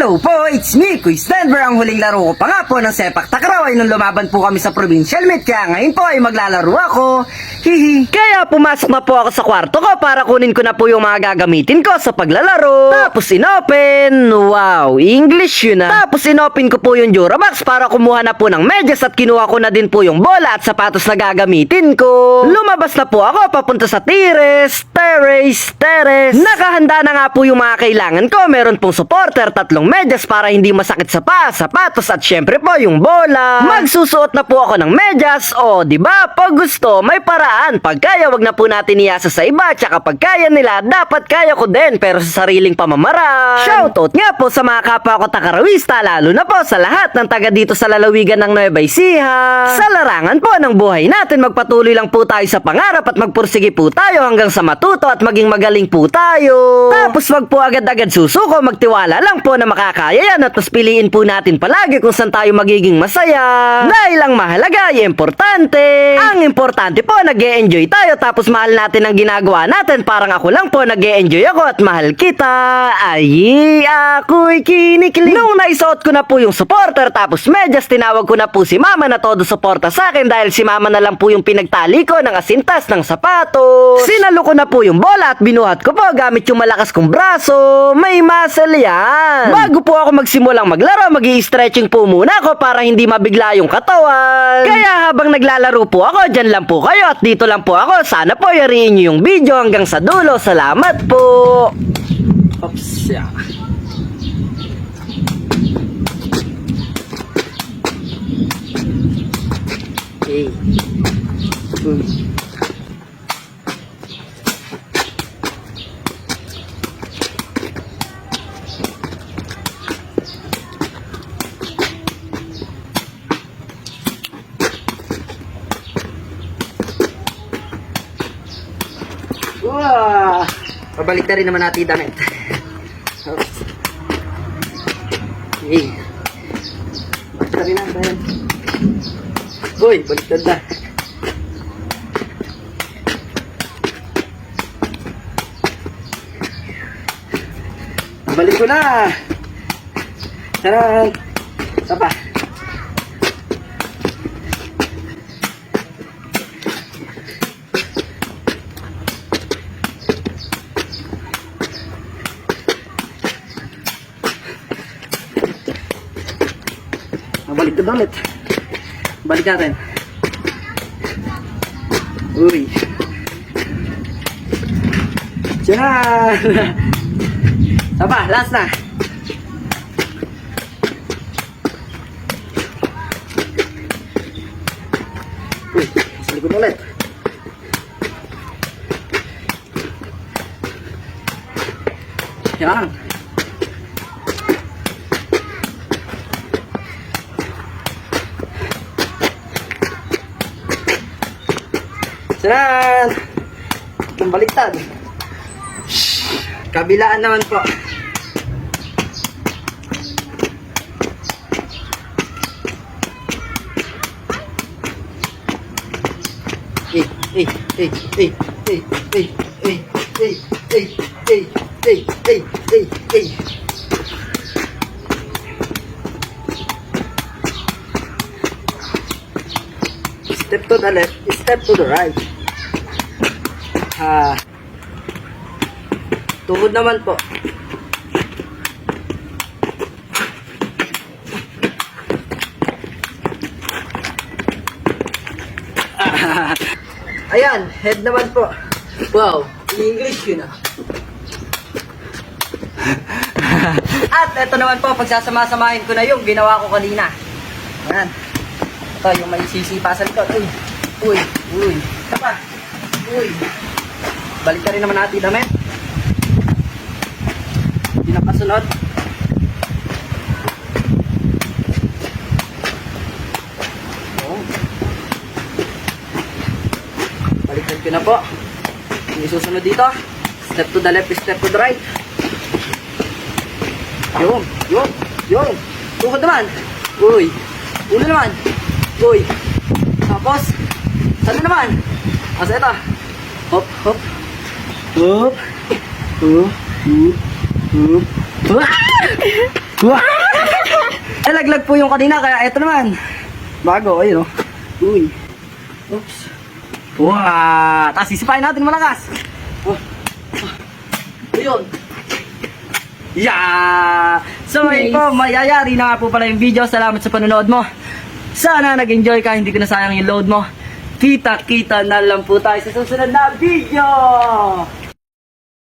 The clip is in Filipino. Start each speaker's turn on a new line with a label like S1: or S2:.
S1: Hello po, it's me, Quiz Denver. Ang huling laro ko pa nga po ng sepak takraw ay nung lumaban po kami sa provincial meet. Kaya ngayon po ay maglalaro ako. Hihi. Kaya pumasok na po ako sa kwarto ko para kunin ko na po yung mga gagamitin ko sa paglalaro. Tapos inopen. Wow, English yun ah. Tapos inopen ko po yung Durabox para kumuha na po ng medyas at kinuha ko na din po yung bola at sapatos na gagamitin ko. Lumabas na po ako papunta sa terrace. Nakahanda na nga po yung mga kailangan ko. Meron pong supporter, 3 medyas para hindi masakit sa paa, sapatos at syempre po yung bola. Magsusuot na po ako ng medyas. O, di ba? Pag gusto, may paraan. Pag kaya, wag na po natin iasa sa iba. Tsaka pag kaya nila, dapat kaya ko din pero sa sariling pamamaraan. Shoutout nga po sa mga kapwa ko takarawista, lalo na po sa lahat ng taga dito sa lalawigan ng Nueva Ecija. Sa larangan po ng buhay natin, magpatuloy lang po tayo sa pangarap at magpursige po tayo hanggang sa matuto at maging magaling po tayo. Tapos wag po agad-agad susuko, magtiwala lang po na makakaya yan at mas piliin po natin palagi kung saan tayo magiging masaya. Dahil ang mahalaga ay importante. Ang importante po, nag-e-enjoy tayo tapos mahal natin ang ginagawa natin. Parang ako lang po, nag-e-enjoy ako at mahal kita. Ay, ako'y kinikilig. Nung naisuot ko na po yung supporter tapos medyas, tinawag ko na po si mama na todo suporta sa akin dahil si mama na lang po yung pinagtali ko ng asintas ng sapatos. Sinalo ko na po yung bola at binuhat ko po gamit yung malakas kong braso. May muscle yan. Bago po ako magsimulang maglaro, mag-i-stretching po muna ako para hindi mabigla yung katawan. Kaya habang naglalaro po ako, dyan lang po kayo at dito lang po ako. Sana po yariin nyo yung video hanggang sa dulo. Salamat po. Oops, yeah. Okay. Wow! Pabalik na rin naman natin damit. Okay. Balik na rin natin. Uy, baliktad na. Balik ko na. Tara. Sapa. Balik na ulit. Balik natin. Uy. Diyan. Sapa, last na. Uy, sa likod ulit. Yan. Tara! Itong baliktad. Kabilaan naman po. Step to the left, step to the right. Tuhod naman po. Ayan, head naman po. Wow, English yun ah. At eto naman po, pagsasama-samahin ko na yung ginawa ko kanina. Ayan. Ito, yung may sisipa sa likod. Uy. Sapa. Uy. Balik ka rin naman natin damit. Hindi na kasunod. Balikan ko na po. Yung susunod dito. Step to the left, step to the right. Yung. Tuhod naman. Uy. Ulo naman. Uy. Tapos, saan naman? Asa ito? Hop. Hop. Hop.
S2: Wah! Nalaglag po yung kanina, kaya eto naman. Bago, ayun o. Uy. Oops. Wah! Tapos sisipain natin malakas. Ayun. Yeah! So, ayun po, mayayari na nga po pala yung video. Salamat sa panonood mo. Sana nag-enjoy ka, hindi ko na sayang yung load mo. Kita-kita na lang po tayo sa susunod na video!